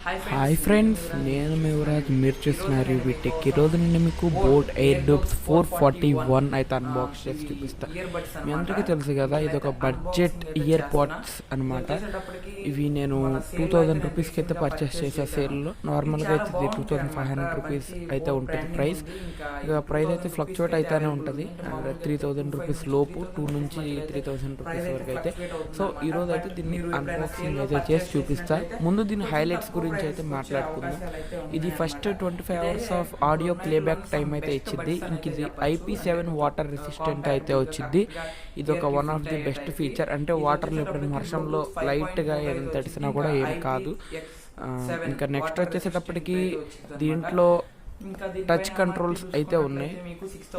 Hi friends, నేను మీ యువరాజ్. మీరు చూస్తున్నారు వీటెక్. ఈరోజు నేను మీకు బోట్ ఎయిర్ డోప్స్ 441 అయితే అన్బాక్స్ చేసి చూపిస్తా. మీ అందరికీ తెలుసు కదా, ఇది ఒక బడ్జెట్ ఇయర్ పాడ్స్ అనమాట. ఇవి నేను 2000 రూపీస్కి అయితే పర్చేస్ చేసే సేల్లో. నార్మల్గా అయితే ఇది 2500 రూపీస్ అయితే ఉంటుంది ప్రైస్. ఇక ప్రైస్ అయితే ఫ్లక్చువేట్ అయితేనే ఉంటుంది. అండ్ 3000 రూపీస్ లోపు 2 నుంచి 3000 రూపీస్ వరకు అయితే. సో ఈరోజు అయితే దీన్ని అన్బాక్సింగ్ అయితే చేసి చూపిస్తా. ముందు దీని హైలైట్స్ గురించి అయితే మాట్లాడుకుందాం. ఇది first 25 hours of audio playback time అయితే ఇచ్చింది. ఇంక ఇది IP7 వాటర్ రెసిస్టెంట్ అయితే వచ్చింది. ఇది ఒక one of the best feature. అంటే వాటర్లో ఎప్పుడైనా వర్షంలో లైట్గా ఎంత తడిసినా కూడా ఏం కాదు. ఇంకా నెక్స్ట్ వచ్చేసేటప్పటికి దీంట్లో టచ్ కంట్రోల్స్ అయితే ఉన్నాయి.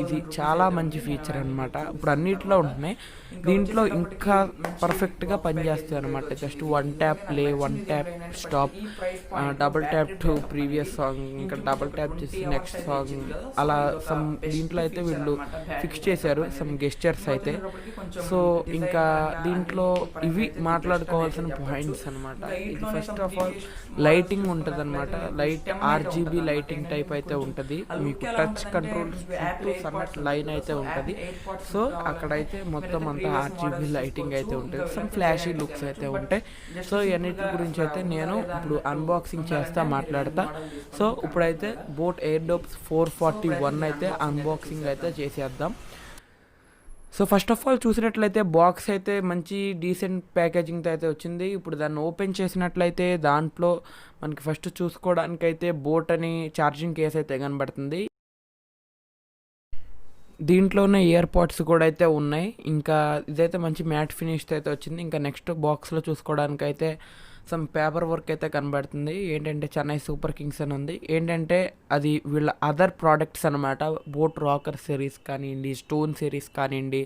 ఇది చాలా మంచి ఫీచర్ అనమాట. ఇప్పుడు అన్నిట్లో ఉంటున్నాయి, దీంట్లో ఇంకా పర్ఫెక్ట్గా పనిచేస్తాయి అనమాట. Just 1 tap play, 1 tap stop, double tap to previous song, ఇంకా డబుల్ ట్యాప్ చేసి నెక్స్ట్ సాంగ్, అలా సమ్ దీంట్లో అయితే వీళ్ళు ఫిక్స్ చేశారు సమ్ గెస్చర్స్ అయితే. సో ఇంకా దీంట్లో ఇవి మాట్లాడుకోవాల్సిన పాయింట్స్ అనమాట. ఇది ఫస్ట్ ఆఫ్ ఆల్ లైటింగ్ ఉంటుంది అనమాట. లైట్ RGB లైటింగ్ టైప్ అయితే ఉంటుంది. మీకు టచ్ కంట్రోల్స్ చుట్టూ సన్నట్ లైన్ అయితే ఉంటుంది. సో అక్కడైతే మొత్తం అంతా RGB లైటింగ్ అయితే ఉంటుంది. సమ్ ఫ్లాషీ లుక్స్ అయితే ఉంటాయి. సో ఇవన్నిటి గురించి అయితే నేను ఇప్పుడు అన్బాక్సింగ్ చేస్తా, మాట్లాడతా. సో ఇప్పుడైతే బోట్ ఎయిర్ డోప్స్ 441 అయితే అన్బాక్సింగ్ అయితే చేసేద్దాం. సో ఫస్ట్ ఆఫ్ ఆల్ చూసినట్లయితే బాక్స్ అయితే మంచి డీసెంట్ ప్యాకేజింగ్తో అయితే వచ్చింది. ఇప్పుడు దాన్ని ఓపెన్ చేసినట్లయితే దాంట్లో మనకి ఫస్ట్ చూసుకోవడానికి అయితే బోట్ అని ఛార్జింగ్ కేస్ అయితే కనబడుతుంది. దీంట్లోనే ఇయర్ పాడ్స్ కూడా అయితే ఉన్నాయి. ఇంకా ఇదైతే మంచి మ్యాట్ ఫినిష్తో అయితే వచ్చింది. ఇంకా నెక్స్ట్ బాక్స్లో చూసుకోవడానికి అయితే సమ్ పేపర్ వర్క్ అయితే కనబడుతుంది. ఏంటంటే చెన్నై సూపర్ కింగ్స్ అని ఉంది. ఏంటంటే అది వీళ్ళ అదర్ ప్రోడక్ట్స్ అనమాట. బోట్ రాకర్ సిరీస్ కానివ్వండి, స్టోన్ సిరీస్ కానివ్వండి,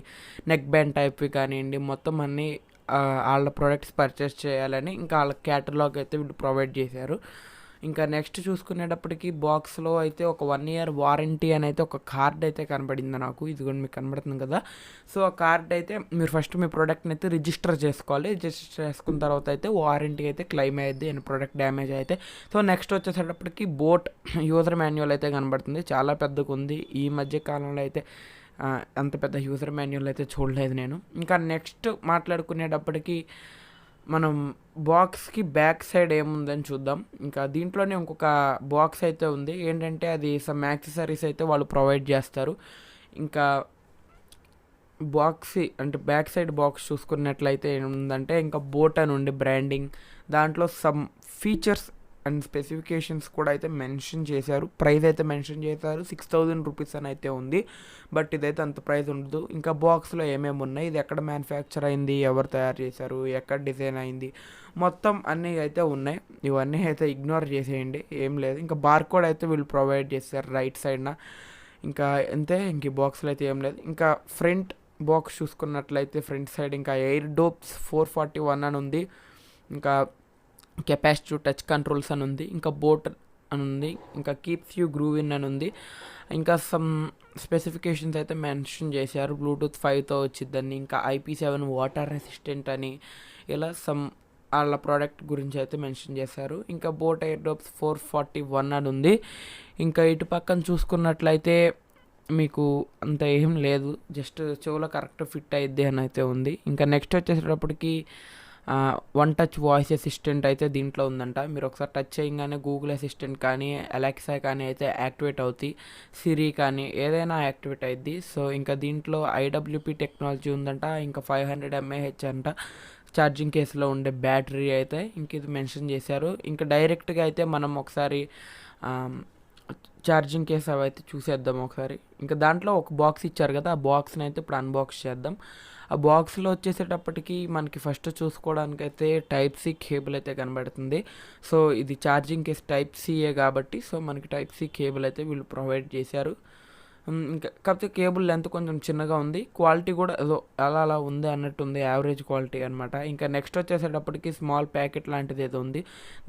నెక్ బ్యాండ్ టైప్వి కానివ్వండి, మొత్తం అన్నీ వాళ్ళ ప్రోడక్ట్స్ పర్చేస్ చేయాలని ఇంకా వాళ్ళ క్యాటలాగ్ అయితే వీళ్ళు ప్రొవైడ్ చేశారు. ఇంకా నెక్స్ట్ చూసుకునేటప్పటికి బాక్స్లో అయితే ఒక 1 year వారంటీ అని అయితే ఒక కార్డ్ అయితే కనబడింది నాకు. ఇది కూడా మీకు కనబడుతుంది కదా. సో ఆ కార్డ్ అయితే మీరు ఫస్ట్ మీ ప్రోడక్ట్ని అయితే రిజిస్టర్ చేసుకోవాలి. రిజిస్టర్ చేసుకున్న తర్వాత అయితే వారంటీ అయితే క్లెయిమ్ అయ్యింది అండ్ ప్రోడక్ట్ డ్యామేజ్ అయితే. సో నెక్స్ట్ వచ్చేసేటప్పటికి బోట్ యూజర్ మాన్యువల్ అయితే కనబడుతుంది. చాలా పెద్దగా ఉంది. ఈ మధ్య కాలంలో అయితే అంత పెద్ద యూజర్ మాన్యువల్ అయితే చూడలేదు నేను. ఇంకా నెక్స్ట్ మాట్లాడుకునేటప్పటికి మనం బాక్స్కి బ్యాక్ సైడ్ ఏముందని చూద్దాం. ఇంకా దీంట్లోనే ఇంకొక బాక్స్ అయితే ఉంది. ఏంటంటే అది సమ్ యాక్సెసరీస్ అయితే వాళ్ళు ప్రొవైడ్ చేస్తారు. ఇంకా బాక్స్ అంటే బ్యాక్ సైడ్ బాక్స్ చూసుకున్నట్లయితే ఏముందంటే ఇంకా బోట్ అని ఉండి బ్రాండింగ్, దాంట్లో సమ్ ఫీచర్స్ అండ్ స్పెసిఫికేషన్స్ కూడా అయితే మెన్షన్ చేశారు. ప్రైస్ అయితే మెన్షన్ చేశారు 6000 రూపీస్ అని అయితే ఉంది. బట్ ఇదైతే అంత ప్రైస్ ఉండదు. ఇంకా బాక్స్లో ఏమేమి ఉన్నాయి, ఇది ఎక్కడ మ్యానుఫ్యాక్చర్ అయింది, ఎవరు తయారు చేశారు, ఎక్కడ డిజైన్ అయింది, మొత్తం అన్నీ అయితే ఉన్నాయి. ఇవన్నీ అయితే ఇగ్నోర్ చేసేయండి, ఏం లేదు. ఇంకా బార్కోడ్ అయితే వీళ్ళు ప్రొవైడ్ చేశారు రైట్ సైడ్న. ఇంకా అంతే, ఇంక బాక్స్లో అయితే ఏం లేదు. ఇంకా ఫ్రంట్ బాక్స్ చూసుకున్నట్లయితే ఫ్రంట్ సైడ్ ఇంకా ఎయిర్ డోప్స్ 441 అని ఉంది. ఇంకా కెపాసిటివ్ టచ్ కంట్రోల్స్ అని ఉంది. ఇంకా బోట్ అని ఉంది. ఇంకా కీప్స్ యూ గ్రూవ్ ఇన్ అని ఉంది. ఇంకా సమ్ స్పెసిఫికేషన్స్ అయితే మెన్షన్ చేశారు. బ్లూటూత్ 5తో వచ్చిద్దని, ఇంకా IP7 వాటర్ రెసిస్టెంట్ అని, ఇలా సమ్ వాళ్ళ ప్రోడక్ట్ గురించి అయితే మెన్షన్ చేశారు. ఇంకా బోట్ ఎయిర్ డోప్స్ 441 అని ఉంది. ఇంకా ఇటు పక్కన చూసుకున్నట్లయితే మీకు అంత ఏం లేదు, జస్ట్ చెవులో కరెక్ట్ ఫిట్ అయిద్ది అని అయితే ఉంది. ఇంకా నెక్స్ట్ వచ్చేసేటప్పటికి 1 touch వాయిస్ అసిస్టెంట్ అయితే దీంట్లో ఉందంట. మీరు ఒకసారి టచ్ చేయగానే గూగుల్ అసిస్టెంట్ కానీ, అలెక్సా కానీ అయితే యాక్టివేట్ అవుతాయి. సిరి కానీ ఏదైనా యాక్టివేట్ అయ్యిద్ది. సో ఇంకా దీంట్లో IWP టెక్నాలజీ ఉందంట. ఇంకా 500 mAh అంట ఛార్జింగ్ కేసులో ఉండే బ్యాటరీ అయితే ఇంక ఇది మెన్షన్ చేశారు. ఇంకా డైరెక్ట్గా అయితే మనం ఒకసారి ఛార్జింగ్ కేస్ అవి అయితే చూసేద్దాం ఒకసారి. ఇంకా దాంట్లో ఒక బాక్స్ ఇచ్చారు కదా, ఆ బాక్స్ని అయితే ఇప్పుడు అన్బాక్స్ చేద్దాం. ఆ బాక్స్లో వచ్చేసేటప్పటికి మనకి ఫస్ట్ చూసుకోవడానికి అయితే Type-C కేబుల్ అయితే కనబడుతుంది. సో ఇది ఛార్జింగ్ కేస్ Type-Cయే కాబట్టి సో మనకి Type-C కేబుల్ అయితే వీళ్ళు ప్రొవైడ్ చేశారు. ఇంకా కాకపోతే కేబుల్ లెంత్ కొంచెం చిన్నగా ఉంది, క్వాలిటీ కూడా ఏదో అలా ఉంది అన్నట్టు ఉంది, యావరేజ్ క్వాలిటీ అనమాట. ఇంకా నెక్స్ట్ వచ్చేసేటప్పటికి స్మాల్ ప్యాకెట్ లాంటిది ఏదో ఉంది,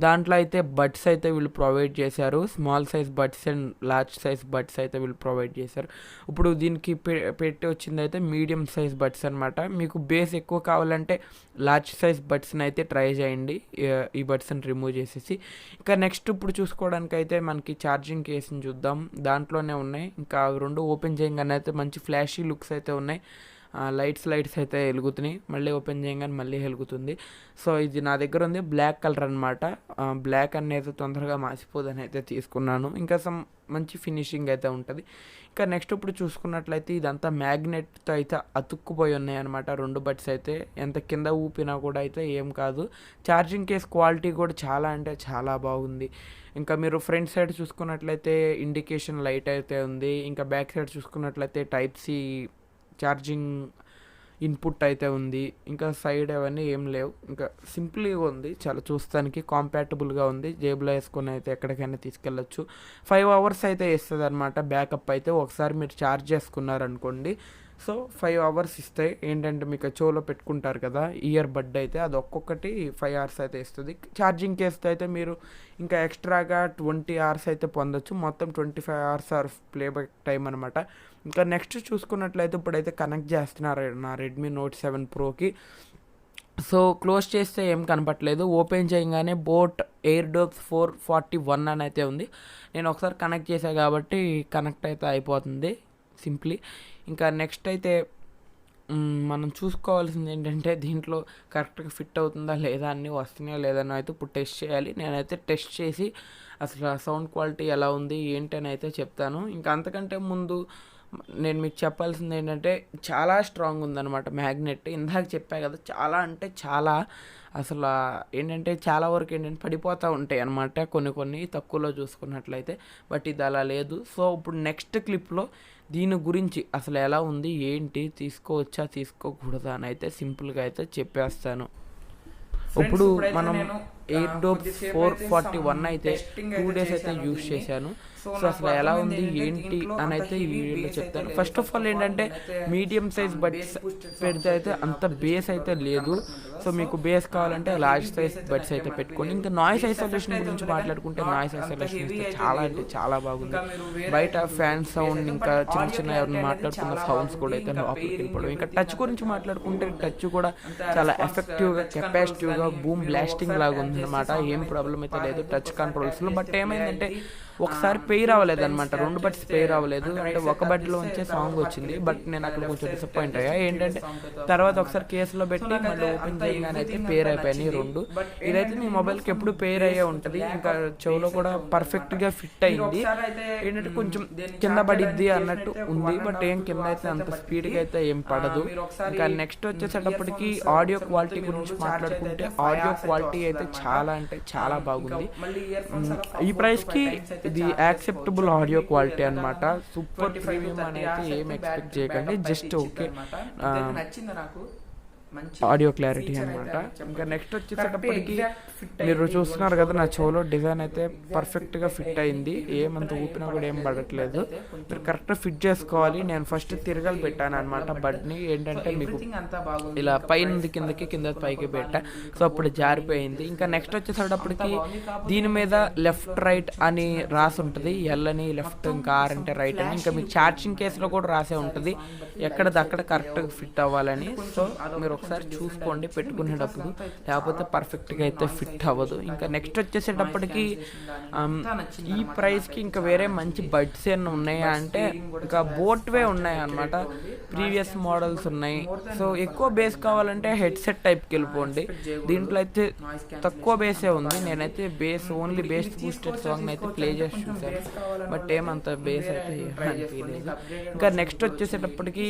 దాంట్లో అయితే బడ్స్ అయితే వీళ్ళు ప్రొవైడ్ చేశారు. Small size buds and large size buds అయితే వీళ్ళు ప్రొవైడ్ చేశారు. ఇప్పుడు దీనికి పెట్టి వచ్చింది అయితే మీడియం సైజ్ బడ్స్ అనమాట. మీకు బేస్ ఎక్కువ కావాలంటే లార్జ్ సైజ్ బడ్స్ని అయితే ట్రై చేయండి, ఈ బడ్స్ని రిమూవ్ చేసేసి. ఇంకా నెక్స్ట్ ఇప్పుడు చూసుకోవడానికి అయితే మనకి ఛార్జింగ్ కేసుని చూద్దాం, దాంట్లోనే ఉన్నాయి. ఇంకా రెండు ఓపెన్ చేయగానే అయితే మంచి ఫ్లాషీ లుక్స్ అయితే ఉన్నాయి, లైట్స్ అయితే వెలుగుతున్నాయి, మళ్ళీ ఓపెన్ చేయగానే మళ్ళీ వెలుగుతుంది. సో ఇది నా దగ్గర ఉంది, బ్లాక్ కలర్ అనమాట. బ్లాక్ అనేది తొందరగా మాసిపోదని అయితే తీసుకున్నాను, ఇంకా మంచి ఫినిషింగ్ అయితే ఉంటుంది. ఇంకా నెక్స్ట్ ఇప్పుడు చూసుకున్నట్లయితే ఇదంతా మ్యాగ్నెట్తో అయితే అతుక్కుపోయి ఉన్నాయి అనమాట రెండు బడ్స్ అయితే, ఎంత కింద ఊపినా కూడా అయితే ఏం కాదు. ఛార్జింగ్ కేస్ క్వాలిటీ కూడా చాలా అంటే చాలా బాగుంది. ఇంకా మీరు ఫ్రంట్ సైడ్ చూసుకున్నట్లయితే ఇండికేషన్ లైట్ అయితే ఉంది, ఇంకా బ్యాక్ సైడ్ చూసుకున్నట్లయితే టైప్ సి ఛార్జింగ్ ఇన్పుట్ అయితే ఉంది. ఇంకా సైడ్ అవన్నీ ఏం లేవు, ఇంకా సింపుల్గా ఉంది, చాలా చూస్తానికి కాంపాటబుల్గా ఉంది, జేబులో వేసుకొని అయితే ఎక్కడికైనా తీసుకెళ్ళచ్చు. 5 hours అయితే ఇస్తుంది అనమాట బ్యాకప్ అయితే. ఒకసారి మీరు ఛార్జ్ చేసుకున్నారనుకోండి, సో 5 hours ఇస్తాయి. ఏంటంటే మీకు చెవులో పెట్టుకుంటారు కదా ఇయర్ బడ్ అయితే, అది ఒక్కొక్కటి 5 hours అయితే ఇస్తుంది. ఛార్జింగ్ కేస్తే అయితే మీరు ఇంకా ఎక్స్ట్రాగా 20 hours అయితే పొందొచ్చు, మొత్తం 25 hours ప్లేబ్యాక్ టైం అనమాట. ఇంకా నెక్స్ట్ చూసుకున్నట్లయితే ఇప్పుడైతే కనెక్ట్ చేస్తున్నారు నా రెడ్మీ నోట్ 7 ప్రోకి. సో క్లోజ్ చేస్తే ఏం కనపట్లేదు, ఓపెన్ చేయగానే బోట్ ఎయిర్డోప్స్ 441 అని అయితే ఉంది. నేను ఒకసారి కనెక్ట్ చేశాను కాబట్టి కనెక్ట్ అయితే అయిపోతుంది సింప్లీ. ఇంకా నెక్స్ట్ అయితే మనం చూసుకోవాల్సింది ఏంటంటే దీంట్లో కరెక్ట్గా ఫిట్ అవుతుందా లేదా, అన్నీ వస్తున్నాయా లేదని అయితే ఇప్పుడు టెస్ట్ చేయాలి. నేనైతే టెస్ట్ చేసి అసలు సౌండ్ క్వాలిటీ ఎలా ఉంది ఏంటని అయితే చెప్తాను. ఇంకా అంతకంటే ముందు నేను మీకు చెప్పాల్సింది ఏంటంటే చాలా స్ట్రాంగ్ ఉందన్నమాట మ్యాగ్నెట్. ఇందాక చెప్పా కదా, చాలా అంటే చాలా, అసలు ఏంటంటే చాలా వరకు ఏంటంటే పడిపోతూ ఉంటాయి అన్నమాట కొన్ని తక్కువలో చూసుకున్నట్లయితే, బట్ ఇది అలా లేదు. సో ఇప్పుడు నెక్స్ట్ క్లిప్లో దీని గురించి అసలు ఎలా ఉంది ఏంటి, తీసుకోవచ్చా తీసుకోకూడదా అని అయితే సింపుల్గా అయితే చెప్పేస్తాను. ఇప్పుడు మనం ఎయిర్డోప్స్ 441 అయితే 2 days అయితే యూజ్ చేశాను. సో అసలు ఎలా ఉంది ఏంటి అని అయితే ఈ వీడియోలో చెప్తాను. ఫస్ట్ ఆఫ్ ఆల్ ఏంటంటే మీడియం సైజ్ బడ్స్ పెడితే అయితే అంత బేస్ అయితే లేదు. సో మీకు బేస్ కావాలంటే లార్జ్ సైజ్ బడ్స్ అయితే పెట్టుకోండి. ఇంకా నాయిస్ ఐసోలేషన్ గురించి మాట్లాడుకుంటే నాయిస్ ఐసోలేషన్ చాలా అంటే చాలా బాగుంది. బయట ఫ్యాన్ సౌండ్ ఇంకా చిన్న ఎవరిని మాట్లాడుకున్న సౌండ్స్ కూడా అయితే లోపలికి వెళ్ళిపోవడం. ఇంకా టచ్ గురించి మాట్లాడుకుంటే టచ్ కూడా చాలా ఎఫెక్టివ్గా కెపాసిటివ్గా బూమ్ బ్లాస్టింగ్ లాగా ఉంది అనమాట. ఏం ప్రాబ్లం అయితే లేదు టచ్ కంట్రోల్స్లో. బట్ ఏమైందంటే ఒకసారి పెయిర్ అవ్వలేదన్నమాట, 2 బడ్స్ పెయిర్ అవ్వలేదు. అంటే ఒక బడ్లో వచ్చే సాంగ్ వచ్చింది, బట్ నేను అక్కడ కొంచెం డిసప్పాయింట్ అయ్యా. ఏంటంటే తర్వాత ఒకసారి కేసులో పెట్టి మళ్ళీ ఓపెన్ చేయగానే అయితే పెయిర్ అయిపోయినాయి 2. ఇదైతే మీ మొబైల్కి ఎప్పుడు పెయిర్ అయ్యే ఉంటుంది. ఇంకా చెవులో కూడా పర్ఫెక్ట్గా ఫిట్ అయింది. ఏంటంటే కొంచెం కింద పడిద్ది అన్నట్టు ఉంది, బట్ ఏం కింద అయితే అంత స్పీడ్గా అయితే ఏం పడదు. ఇంకా నెక్స్ట్ వచ్చేసేటప్పటికి ఆడియో క్వాలిటీ గురించి మాట్లాడుకుంటే ఆడియో క్వాలిటీ అయితే చాలా అంటే చాలా బాగుంది. ఈ ప్రైస్కి ఇది యాక్సెప్టబుల్ ఆడియో క్వాలిటీ అనమాట. సూపర్ ప్రీమియం అనేది ఏం ఎక్స్పెక్ట్ చేయకండి, జస్ట్ ఓకే ఆడియో క్లారిటీ అనమాట. ఇంకా నెక్స్ట్ వచ్చేటప్పటికి మీరు చూస్తున్నారు కదా నా చెవులో డిజైన్ అయితే పర్ఫెక్ట్గా ఫిట్ అయింది, ఏమంత ఊపినా కూడా ఏం పడట్లేదు. మీరు కరెక్ట్గా ఫిట్ చేసుకోవాలి. నేను ఫస్ట్ తిరగలు పెట్టాను అనమాట బడ్ని, ఏంటంటే మీకు ఇలా పైన కిందకి కింద పైకి పెట్టా, సో అప్పుడు జారిపోయింది. ఇంకా నెక్స్ట్ వచ్చేసేటప్పటికి దీని మీద లెఫ్ట్ రైట్ అని రాసి ఉంటుంది, ఎల్ అని లెఫ్ట్, ఇంకా ఆర్ అంటే రైట్ అని. ఇంకా మీకు ఛార్జింగ్ కేసులో కూడా రాసే ఉంటుంది ఎక్కడదక్కడ కరెక్ట్గా ఫిట్ అవ్వాలని. సో మీరు ఒకసారి చూసుకోండి పెట్టుకునేటప్పుడు, లేకపోతే పర్ఫెక్ట్గా అయితే ఫిట్ అవ్వదు. ఇంకా నెక్స్ట్ వచ్చేసేటప్పటికి ఈ ప్రైస్కి ఇంకా వేరే మంచి బడ్స్ ఏమైనా ఉన్నాయా అంటే ఇంకా బోట్వే ఉన్నాయి అన్నమాట, ప్రీవియస్ మోడల్స్ ఉన్నాయి. సో ఎక్కువ బేస్ కావాలంటే హెడ్సెట్ టైప్కి వెళ్ళిపోండి. దీంట్లో అయితే తక్కువ బేసే ఉంది. నేనైతే base only base boosted song అయితే ప్లే చేసి చూసాను, బట్ ఏమంత బేస్ అయితే అనిపించలేదు. ఇంకా నెక్స్ట్ వచ్చేసేటప్పటికి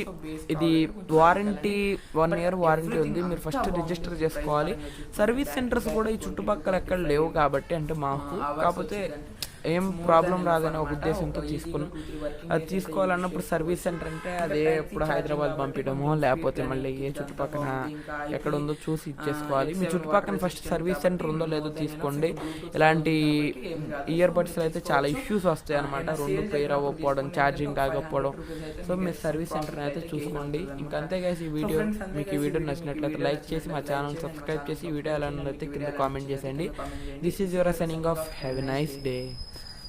ఇది వారంటీ 1 year వారంటీ ఉంది. మీరు ఫస్ట్ రిజిస్టర్ చేసుకోవాలి. సర్వీస్ సెంటర్స్ కూడా ఈ చుట్టుపక్కల ఎక్కడ లేవు కాబట్టి, అంటే మాకు కాకపోతే ఏం ప్రాబ్లం రాదనే ఒక ఉద్దేశంతో తీసుకున్నాం. అది తీసుకోవాలన్నప్పుడు సర్వీస్ సెంటర్ అంటే అదే ఇప్పుడు హైదరాబాద్ పంపించడమో లేకపోతే మళ్ళీ ఏ చుట్టుపక్కల ఎక్కడ ఉందో చూసి ఇచ్చేసుకోవాలి. మీ చుట్టుపక్కల ఫస్ట్ సర్వీస్ సెంటర్ ఉందో లేదో తీసుకోండి. ఇలాంటి ఇయర్ బడ్స్లో అయితే చాలా ఇష్యూస్ వస్తాయి అనమాట, రెండు పేర్ అవ్వకపోవడం, ఛార్జింగ్ ఆగకపోవడం. సో మీరు సర్వీస్ సెంటర్ని అయితే చూసుకోండి. ఇంకా అంతే guys, ఈ వీడియో మీకు ఈ వీడియో నచ్చినట్లయితే లైక్ చేసి మా ఛానల్ సబ్స్క్రైబ్ చేసి ఈ వీడియో ఎలా ఉన్నదైతే కింద కామెంట్ చేసేయండి. This is your signing off. Have a nice day.